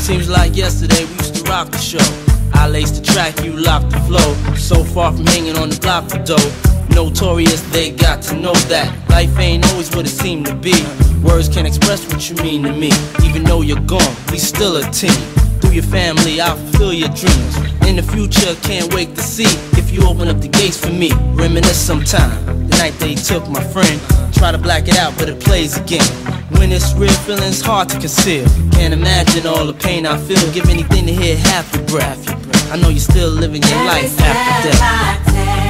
Seems like yesterday we used to rock the show. I laced the track, you locked the flow. So far from hanging on the block for dough. Notorious, they got to know that life ain't always what it seemed to be. Words can't express what you mean to me. Even though you're gone, we still a team. Through your family, I'll fulfill your dreams. In the future, can't wait to see if you open up the gates for me. Reminisce sometime, the night they took my friend. Try to black it out, but it plays again. When it's real, feeling's hard to conceal. Can't imagine all the pain I feel. Give anything to hear half your breath. I know you're still living your life after death.